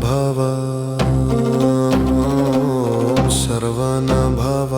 भव सर्वण भव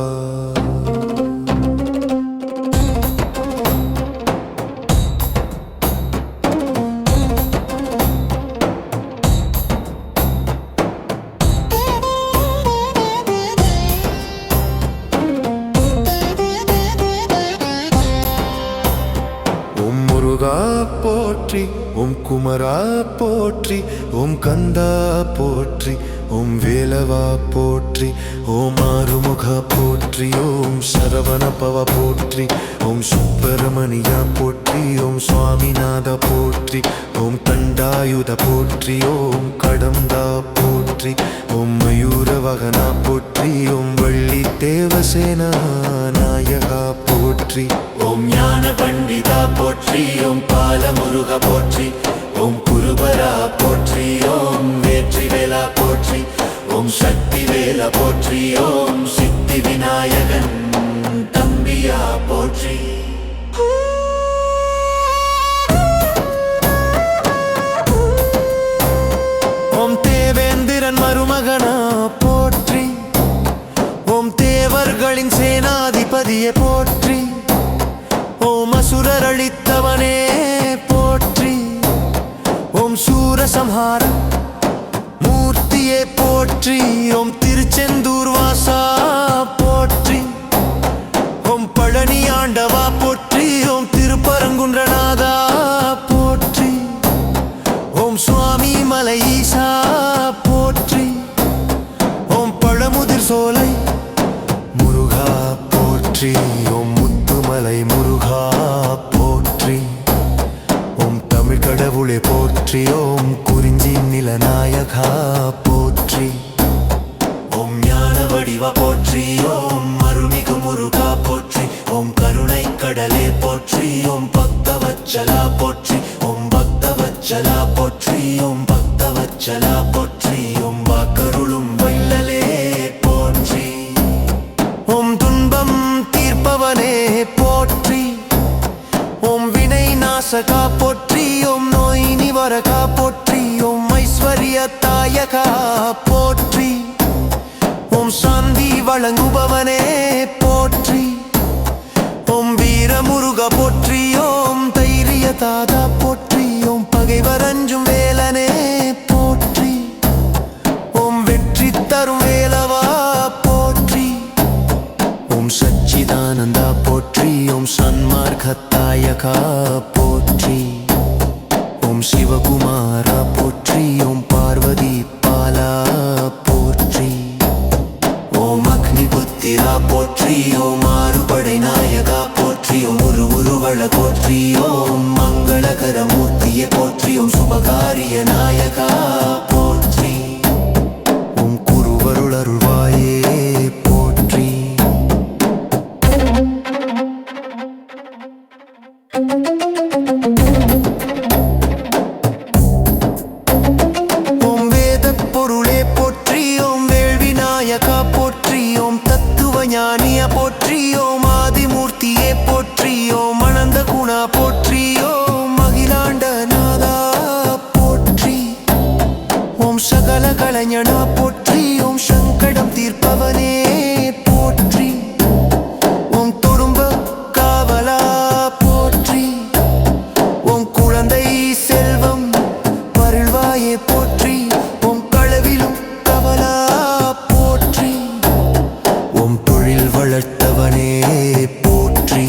போற்றி ஓம் குமரா போற்றி ஓம் கந்தா போற்றி ஓம் வேலவா போற்றி ஓம் ஆறுமுக போற்றி ஓம் சரவணபவ போற்றி ஓம் சுப்பிரமணியா போற்றி ஓம் சுவாமிநாத போற்றி ஓம் தண்டாயுத போற்றி ஓம் கடம்பா போற்றி ஓம் மயூரவகனா போற்றி ஓம் வள்ளி தேவசேனா நாயகா போற்றி ஓம் ஞான பண்டிதா போற்றி ஓம் பாலமுருக போற்றி ஓம் குருபரா போற்றி ஓம் வேற்றிவேலா போற்றி ஓம் சக்தி வேலா போற்றி ஓம் சித்தி விநாயகன் தம்பியா போற்றி ஓம் தேவேந்திரன் மருமகனா போற்றி ஓம் தேவர்களின் சேனாதிபதியே போற்றி ஓம் அசுரர் அழித்தவனே போற்றி ஓம் சூரசம்ஹார மூர்த்தியே போற்றி ஓம் திருச்செந்தூர் வாசா போற்றி ஓம் பழனி ஆண்டவா போற்றி ஓம் திருப்பரங்குன்றநாதா போற்றி ஓம் சுவாமி மலை ஈசா போற்றி ஓம் பழமுதிர் சோலை முருகா போற்றி ஓம் முத்துமலை முருகா போற்றி ஓம் தமிழ் கடவுளே போற்றி ஓம் குறிஞ்சி நிலநாயகா போற்றி ஓம் ஞான வடிவா போற்றி ஓம் அருள்மிகு முருகா போற்றி ஓம் கருணை கடலே போற்றி ஓம் பக்தவச்சலா போற்றி ஓம் பக்தவச்சலா போற்றி ஓம் பக்தவச்சலா போற்றி ஓம் வாக்கருளும் வள்ளலே போற்றி ஓம் துன்பம் தீர்ப்பவனே போற்றி ஓம் வினை நாசகா போற்றி ஓம் நோய் நிவாரகா போற்றி ஓம் ஐஸ்வர்ய தாயகா போற்றி ஓம் சாந்தி வழங்குபவனே போற்றி ஓம் வீரமுருக போற்றி ஓம் தைரிய தாதா போற்றி ஓம் பகைவர் அஞ்சும் வேலனே போற்றி ஓம் வெற்றி தரும் வேலவா போற்றி ஓம் சச்சிதானந்தா போற்றி ஓம் சன்மார்க்கத்தாயகா போற்றி ஓம் சிவகுமாரா போற்றி ஓம் பார்வதி பாலா போற்றி ஓம் அக்னிபுத்திரா போற்றி ஓம் ஆறுபடை நாயகா போற்றி ஓம் உருவள போற்றி ஓம் மங்களகர மூர்த்தியே போற்றி ஓம் சுபகாரிய நாயகா போற்றி ஓம் குருவருளருள்வாயே போற்றி ஓம் வேத பொருளே போற்றி ஓம் வேள்வி நாயகா போற்றி ஓம் தத்துவ ஞானிய போற்றி ஓம் ஆதிமூர்த்தியே போற்றி ஓம் அனந்த குணா போற்றி ஓம் அகிலாண்ட நாதா போற்றி ஓம் சகல கலைஞனா போற்றி ஓம் சங்கடம் தீர்ப்பவனே போற்றி ஓம் தொடும்ப காவலா போற்றி ஓம் குழந்தை செல்வம் பருள்வாயே போற்றி ஓம் களவிலும் கவலா போற்றி ஓம் தொழில் வளர்த்தவனே போற்றி